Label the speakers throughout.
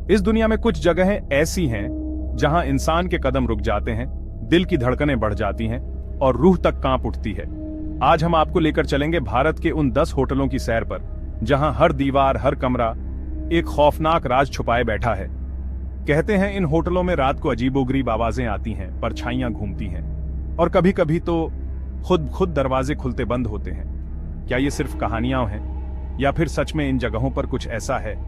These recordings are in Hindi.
Speaker 1: इस दुनिया में कुछ जगहें ऐसी हैं जहां इंसान के कदम रुक जाते हैं, दिल की धड़कनें बढ़ जाती हैं और रूह तक कांप उठती है। आज हम आपको लेकर चलेंगे भारत के उन 10 होटलों की सैर पर जहां हर दीवार, हर कमरा एक खौफनाक राज छुपाए बैठा है। कहते हैं इन होटलों में रात को अजीबोगरीब आवाजें आती हैं, परछाइयां घूमती हैं और कभी कभी तो खुद दरवाजे खुलते बंद होते हैं। क्या ये सिर्फ कहानियां हैं या फिर सच में इन जगहों पर कुछ ऐसा है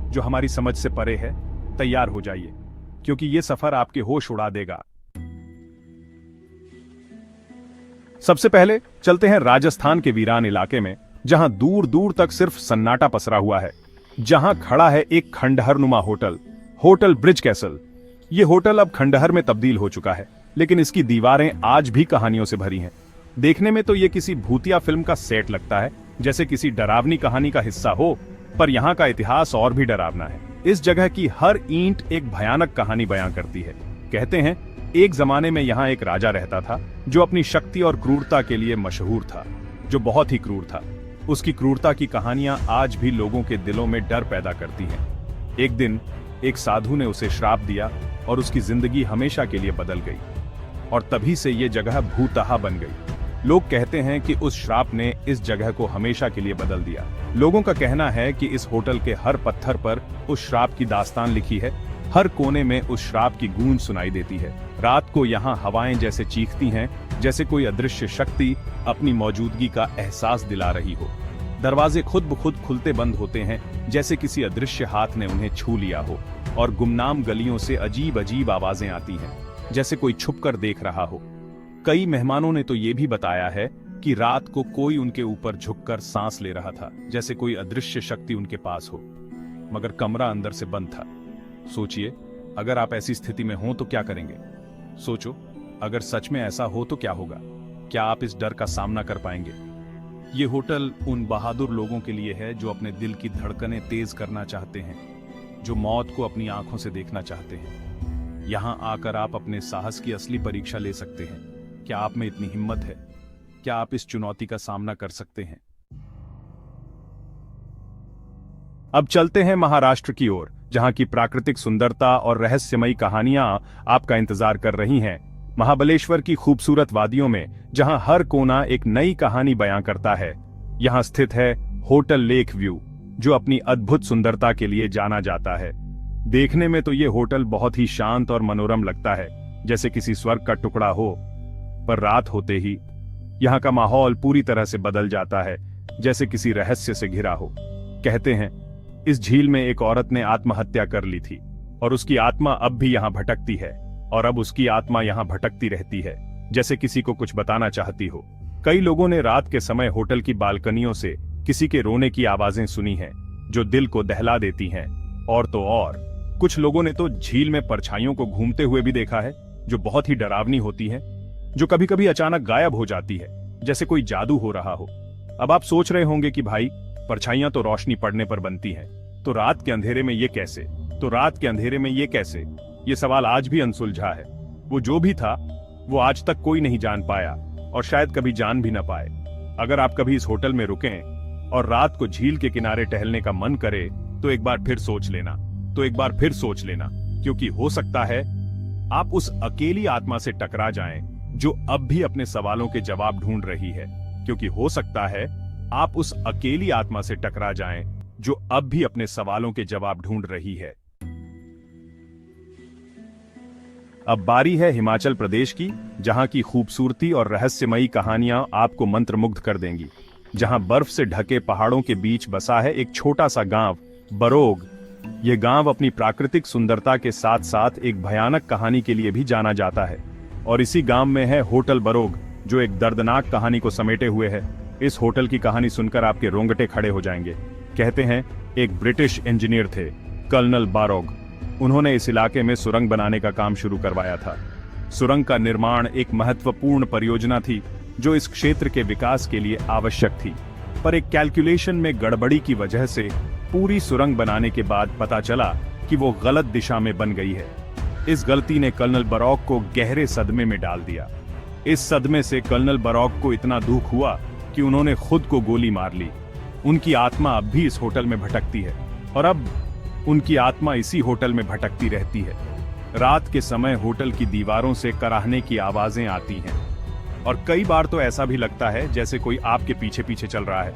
Speaker 1: जो हमारी समझ से परे है? तैयार हो जाइए, क्योंकि ये सफर आपके होश उड़ा देगा। सबसे पहले चलते हैं राजस्थान के वीरान इलाके में, जहां दूर दूर तक सिर्फ सन्नाटा पसरा हुआ है, जहां खड़ा है एक खंडहरनुमा होटल ब्रिज कैसल। यह होटल अब खंडहर में तब्दील हो चुका है, लेकिन इसकी दीवारें आज भी कहानियों से भरी हैं। देखने में तो यह किसी भूतिया फिल्म का सेट लगता है, जैसे किसी डरावनी कहानी का हिस्सा हो, पर यहाँ का इतिहास और भी डरावना है। इस जगह की हर ईंट एक भयानक कहानी बयां करती है। कहते हैं एक जमाने में यहाँ एक राजा रहता था जो अपनी शक्ति और क्रूरता के लिए मशहूर था, जो बहुत ही क्रूर था। उसकी क्रूरता की कहानियां आज भी लोगों के दिलों में डर पैदा करती हैं। एक दिन एक साधु ने उसे श्राप दिया और उसकी जिंदगी हमेशा के लिए बदल गई, और तभी से ये जगह भूतहा बन गई। लोग कहते हैं कि उस श्राप ने इस जगह को हमेशा के लिए बदल दिया। लोगों का कहना है कि इस होटल के हर पत्थर पर उस श्राप की दास्तान लिखी है, हर कोने में उस श्राप की गूंज सुनाई देती है। रात को यहाँ हवाएं जैसे चीखती हैं, जैसे कोई अदृश्य शक्ति अपनी मौजूदगी का एहसास दिला रही हो। दरवाजे खुद ब खुद खुलते बंद होते हैं, जैसे किसी अदृश्य हाथ ने उन्हें छू लिया हो, और गुमनाम गलियों से अजीब अजीब आवाजें आती हैं, जैसे कोई छुपकर देख रहा हो। कई मेहमानों ने तो ये भी बताया है कि रात को कोई उनके ऊपर झुककर सांस ले रहा था, जैसे कोई अदृश्य शक्ति उनके पास हो, मगर कमरा अंदर से बंद था। सोचिए, अगर आप ऐसी स्थिति में हो तो क्या करेंगे? सोचो, अगर सच में ऐसा हो तो क्या होगा? क्या आप इस डर का सामना कर पाएंगे? ये होटल उन बहादुर लोगों के लिए है जो अपने दिल की धड़कनें तेज करना चाहते हैं, जो मौत को अपनी आंखों से देखना चाहते हैं। यहां आकर आप अपने साहस की असली परीक्षा ले सकते हैं। क्या आप में इतनी हिम्मत है? क्या आप इस चुनौती का सामना कर सकते हैं? अब चलते हैं महाराष्ट्र की ओर, जहां की प्राकृतिक सुंदरता और रहस्यमयी कहानियां आपका इंतजार कर रही हैं। महाबलेश्वर की खूबसूरत वादियों में, जहां हर कोना एक नई कहानी बयां करता है, यहां स्थित है होटल लेक व्यू, जो अपनी अद्भुत सुंदरता के लिए जाना जाता है। देखने में तो ये होटल बहुत ही शांत और मनोरम लगता है, जैसे किसी स्वर्ग का टुकड़ा हो, पर रात होते ही यहाँ का माहौल पूरी तरह से बदल जाता है, जैसे किसी रहस्य से घिरा हो। कहते हैं इस झील में एक औरत ने आत्महत्या कर ली थी, और उसकी आत्मा अब भी यहाँ भटकती है, और अब उसकी आत्मा यहाँ भटकती रहती है, जैसे किसी को कुछ बताना चाहती हो। कई लोगों ने रात के समय होटल की बालकनियों से किसी के रोने की आवाजें सुनी हैं, जो दिल को दहला देती हैं। और तो और कुछ लोगों ने तो झील में परछाइयों को घूमते हुए भी देखा है, जो बहुत ही डरावनी होती है, जो कभी कभी अचानक गायब हो जाती है, जैसे कोई जादू हो रहा हो। अब आप सोच रहे होंगे कि भाई, परछाइयां तो रोशनी पड़ने पर बनती हैं, तो रात के अंधेरे में ये कैसे? ये सवाल आज भी अनसुलझा है। वो जो भी था, वो आज तक कोई नहीं जान पाया, और शायद कभी जान भी न पाए। अगर आप कभी इस होटल में रुकें और रात को झील के किनारे टहलने का मन करे, तो एक बार फिर सोच लेना, क्योंकि हो सकता है आप उस अकेली आत्मा से टकरा जाएं जो अब भी अपने सवालों के जवाब ढूंढ रही है। अब बारी है हिमाचल प्रदेश की, जहां की खूबसूरती और रहस्यमयी कहानियां आपको मंत्रमुग्ध कर देंगी। जहां बर्फ से ढके पहाड़ों के बीच बसा है एक छोटा सा गांव, बरोग। यह गांव अपनी प्राकृतिक सुंदरता के साथ साथ एक भयानक कहानी के लिए भी जाना जाता है, और इसी गांव में है होटल बरोग, जो एक दर्दनाक कहानी को समेटे हुए है। इस होटल की कहानी सुनकर आपके रोंगटे खड़े हो जाएंगे। कहते हैं एक ब्रिटिश इंजीनियर थे, कर्नल बारोग। उन्होंने इस इलाके में सुरंग बनाने का काम शुरू करवाया था। सुरंग का निर्माण एक महत्वपूर्ण परियोजना थी, जो इस क्षेत्र के विकास के लिए आवश्यक थी। पर एक कैलकुलेशन में गड़बड़ी की वजह से पूरी सुरंग बनाने के बाद पता चला कि वो गलत दिशा में बन गई है। इस गलती ने कर्नल बरोग को गहरे सदमे में डाल दिया। इस सदमे से कर्नल बरोग को इतना दुख हुआ कि उन्होंने खुद को गोली मार ली। उनकी आत्मा अब भी इस होटल में भटकती है, और अब उनकी आत्मा इसी होटल में भटकती रहती है। रात के समय होटल की दीवारों से कराहने की आवाजें आती हैं और कई बार तो ऐसा भी लगता है जैसे कोई आपके पीछे पीछे चल रहा है।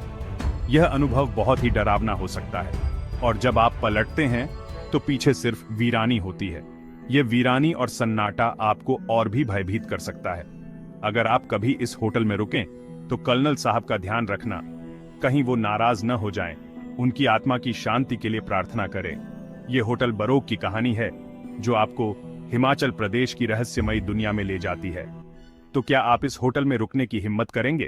Speaker 1: यह अनुभव बहुत ही डरावना हो सकता है और जब आप पलटते हैं तो पीछे सिर्फ वीरानी होती है। यह वीरानी और सन्नाटा आपको और भी भयभीत कर सकता है। अगर आप कभी इस होटल में रुकें तो कर्नल साहब का ध्यान रखना, कहीं वो नाराज न हो जाएं। उनकी आत्मा की शांति के लिए प्रार्थना करें। यह होटल बरोक की कहानी है जो आपको हिमाचल प्रदेश की रहस्यमयी दुनिया में ले जाती है। तो क्या आप इस होटल में रुकने की हिम्मत करेंगे?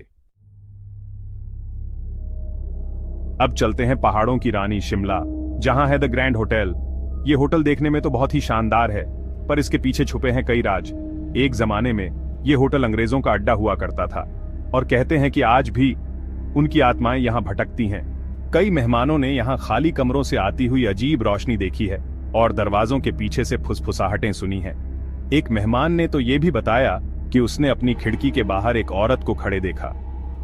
Speaker 1: अब चलते हैं पहाड़ों की रानी शिमला, जहां है द ग्रैंड होटल। यह होटल देखने में तो बहुत ही शानदार है, पर इसके पीछे छुपे हैं कई राज। एक जमाने में यह होटल अंग्रेजों का अड्डा हुआ करता था और कहते हैं कि आज भी उनकी आत्माएं यहां भटकती हैं। कई मेहमानों ने यहां खाली कमरों से आती हुई अजीब रोशनी देखी है और दरवाजों के पीछे से फुसफुसाहटें सुनी हैं। एक मेहमान ने तो यह भी बताया कि उसने अपनी खिड़की के बाहर एक औरत को खड़े देखा,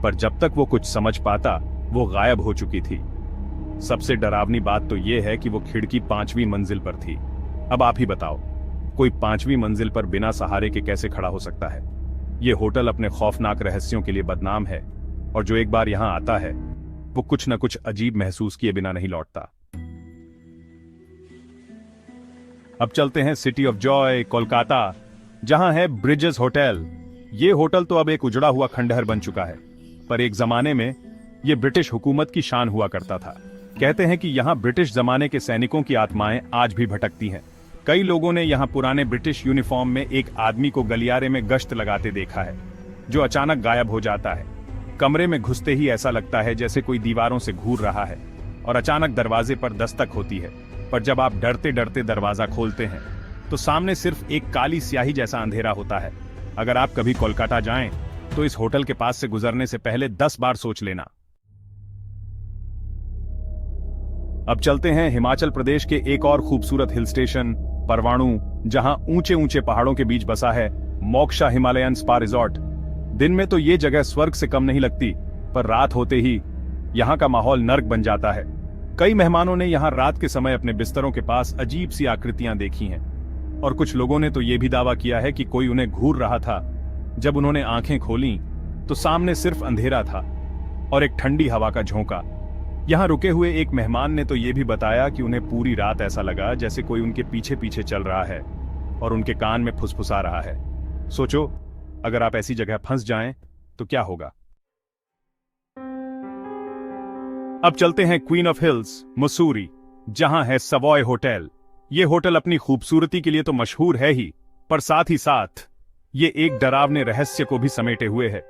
Speaker 1: पर जब तक वो कुछ समझ पाता वो गायब हो चुकी थी। सबसे डरावनी बात तो यह है कि वो खिड़की 5वीं मंजिल पर थी। अब आप ही बताओ, कोई 5वीं मंजिल पर बिना सहारे के कैसे खड़ा हो सकता है? ये होटल अपने खौफनाक रहस्यों के लिए बदनाम है और जो एक बार यहां आता है वो कुछ न कुछ अजीब महसूस किए बिना नहीं लौटता। अब चलते हैं सिटी ऑफ जॉय कोलकाता, जहां है ब्रिजेस होटल। ये होटल तो अब एक उजड़ा हुआ खंडहर बन चुका है, पर एक जमाने में यह ब्रिटिश हुकूमत की शान हुआ करता था। कहते हैं कि यहां ब्रिटिश जमाने के सैनिकों की आत्माएं आज भी भटकती हैं। कई लोगों ने यहां पुराने ब्रिटिश यूनिफॉर्म में एक आदमी को गलियारे में गश्त लगाते देखा है, जो अचानक गायब हो जाता है। कमरे में घुसते ही ऐसा लगता है जैसे कोई दीवारों से घूर रहा है और अचानक दरवाजे पर दस्तक होती है, पर जब आप डरते डरते दरवाजा खोलते हैं तो सामने सिर्फ एक काली स्याही जैसा अंधेरा होता है। अगर आप कभी कोलकाता जाएं तो इस होटल के पास से गुजरने से पहले 10 बार सोच लेना। अब चलते हैं हिमाचल प्रदेश के एक और खूबसूरत हिल स्टेशन परवाणु, जहां ऊंचे ऊंचे पहाड़ों के बीच बसा है मोक्षा हिमालयन स्पा रिजॉर्ट। दिन में तो ये जगह स्वर्ग से कम नहीं लगती, पर रात होते ही यहाँ का माहौल नर्क बन जाता है। कई मेहमानों ने यहाँ रात के समय अपने बिस्तरों के पास अजीब सी आकृतियां देखी हैं और कुछ लोगों ने तो ये भी दावा किया है कि कोई उन्हें घूर रहा था। जब उन्होंने आंखें खोलीं तो सामने सिर्फ अंधेरा था और एक ठंडी हवा का झोंका। यहाँ रुके हुए एक मेहमान ने तो ये भी बताया कि उन्हें पूरी रात ऐसा लगा जैसे कोई उनके पीछे पीछे चल रहा है और उनके कान में फुसफुसा रहा है। सोचो, अगर आप ऐसी जगह फंस जाएं तो क्या होगा। अब चलते हैं क्वीन ऑफ हिल्स मसूरी, जहां है सवॉय होटल। यह होटल अपनी खूबसूरती के लिए तो मशहूर है ही, पर साथ ही साथ ये एक डरावने रहस्य को भी समेटे हुए है।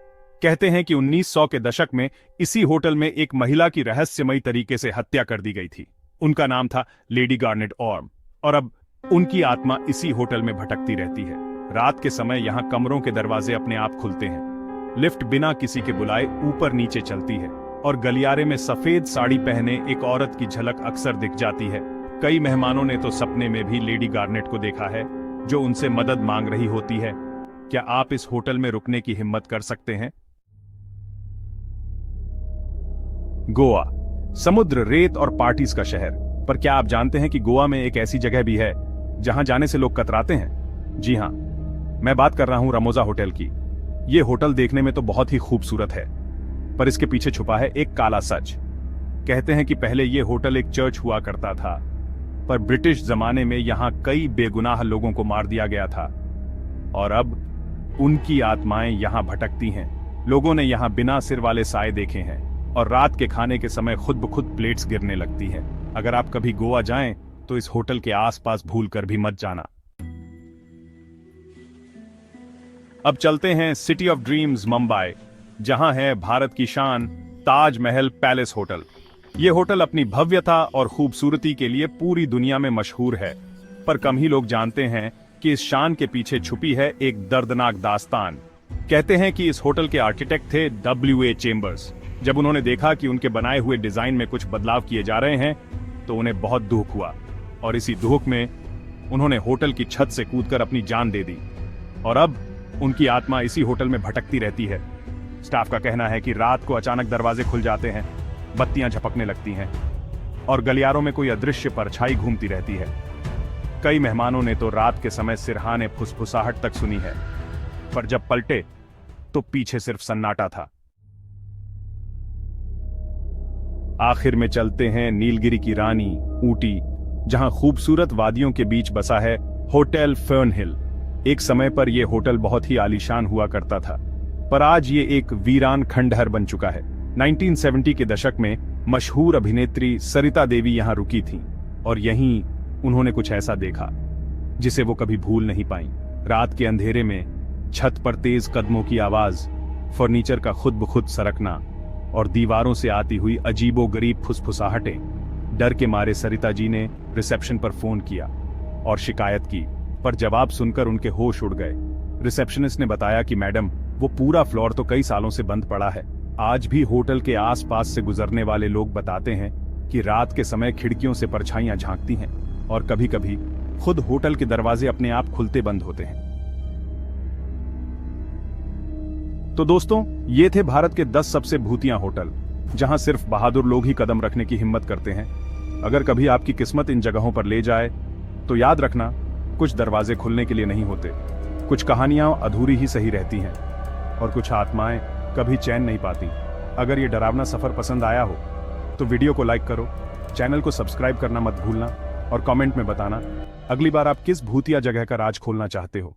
Speaker 1: कहते हैं कि 1900 के दशक में इसी होटल में एक महिला की रहस्यमयी तरीके से हत्या कर दी गई थी। उनका नाम था लेडी गार्नेट ऑर्म और अब उनकी आत्मा इसी होटल में भटकती रहती है। रात के समय यहाँ कमरों के दरवाजे अपने आप खुलते हैं, लिफ्ट बिना किसी के बुलाए ऊपर नीचे चलती है और गलियारे में सफेद साड़ी पहने एक औरत की झलक अक्सर दिख जाती है। कई मेहमानों ने तो सपने में भी लेडी गार्नेट को देखा है, जो उनसे मदद मांग रही होती है। क्या आप इस होटल में रुकने की हिम्मत कर सकते हैं? गोवा, समुद्र, रेत और पार्टीज का शहर। पर क्या आप जानते हैं कि गोवा में एक ऐसी जगह भी है जहां जाने से लोग कतराते हैं? जी हां, मैं बात कर रहा हूं रमोजा होटल की। यह होटल देखने में तो बहुत ही खूबसूरत है, पर इसके पीछे छुपा है एक काला सच। कहते हैं कि पहले यह होटल एक चर्च हुआ करता था, पर ब्रिटिश जमाने में यहां कई बेगुनाह लोगों को मार दिया गया था और अब उनकी आत्माएं यहां भटकती हैं। लोगों ने यहां बिना सिर वाले साए देखे हैं और रात के खाने के समय खुद ब खुद प्लेट्स गिरने लगती हैं। अगर आप कभी गोवा जाएं तो इस होटल के आसपास भूलकर भी मत जाना। अब चलते हैं सिटी ऑफ ड्रीम्स मुंबई, जहां है भारत की शान ताजमहल पैलेस होटल। यह होटल अपनी भव्यता और खूबसूरती के लिए पूरी दुनिया में मशहूर है, पर कम ही लोग जानते हैं कि इस शान के पीछे छुपी है एक दर्दनाक दास्तान। कहते हैं कि इस होटल के आर्किटेक्ट थे W.A. चेम्बर्स। जब उन्होंने देखा कि उनके बनाए हुए डिजाइन में कुछ बदलाव किए जा रहे हैं तो उन्हें बहुत दुख हुआ और इसी दुख में उन्होंने होटल की छत से कूदकर अपनी जान दे दी और अब उनकी आत्मा इसी होटल में भटकती रहती है। स्टाफ का कहना है कि रात को अचानक दरवाजे खुल जाते हैं, बत्तियां झपकने लगती हैं और गलियारों में कोई अदृश्य परछाई घूमती रहती है। कई मेहमानों ने तो रात के समय सिरहाने फुसफुसाहट तक सुनी है, पर जब पलटे तो पीछे सिर्फ सन्नाटा था। आखिर में चलते हैं नीलगिरी की रानी ऊटी, जहां खूबसूरत वादियों के बीच बसा है होटल फर्नहिल। एक समय पर यह होटल बहुत ही आलीशान हुआ करता था, पर आज ये एक वीरान खंडहर बन चुका है। 1970 के दशक में मशहूर अभिनेत्री सरिता देवी यहां रुकी थीं और यहीं उन्होंने कुछ ऐसा देखा जिसे वो कभी भूल नहीं पाईं। रात के अंधेरे में छत पर तेज कदमों की आवाज, फर्नीचर का खुद ब खुद सरकना और दीवारों से आती हुई अजीबोगरीब फुसफुसाहटें। डर के मारे सरिता जी ने रिसेप्शन पर फोन किया और शिकायत की, पर जवाब सुनकर उनके होश उड़ गए। रिसेप्शनिस्ट ने बताया कि मैडम, वो पूरा फ्लोर तो कई सालों से बंद पड़ा है। आज भी होटल के आसपास से गुजरने वाले लोग बताते हैं कि रात के समय खिड़कियों से परछाइयां झांकती हैं और कभी कभी खुद होटल के दरवाजे अपने आप खुलते बंद होते हैं। तो दोस्तों, ये थे भारत के 10 सबसे भूतिया होटल, जहां सिर्फ बहादुर लोग ही कदम रखने की हिम्मत करते हैं। अगर कभी आपकी किस्मत इन जगहों पर ले जाए तो याद रखना, कुछ दरवाजे खुलने के लिए नहीं होते, कुछ कहानियां अधूरी ही सही रहती हैं और कुछ आत्माएं कभी चैन नहीं पाती। अगर ये डरावना सफर पसंद आया हो तो वीडियो को लाइक करो, चैनल को सब्सक्राइब करना मत भूलना और कमेंट में बताना अगली बार आप किस भूतिया जगह का राज खोलना चाहते हो।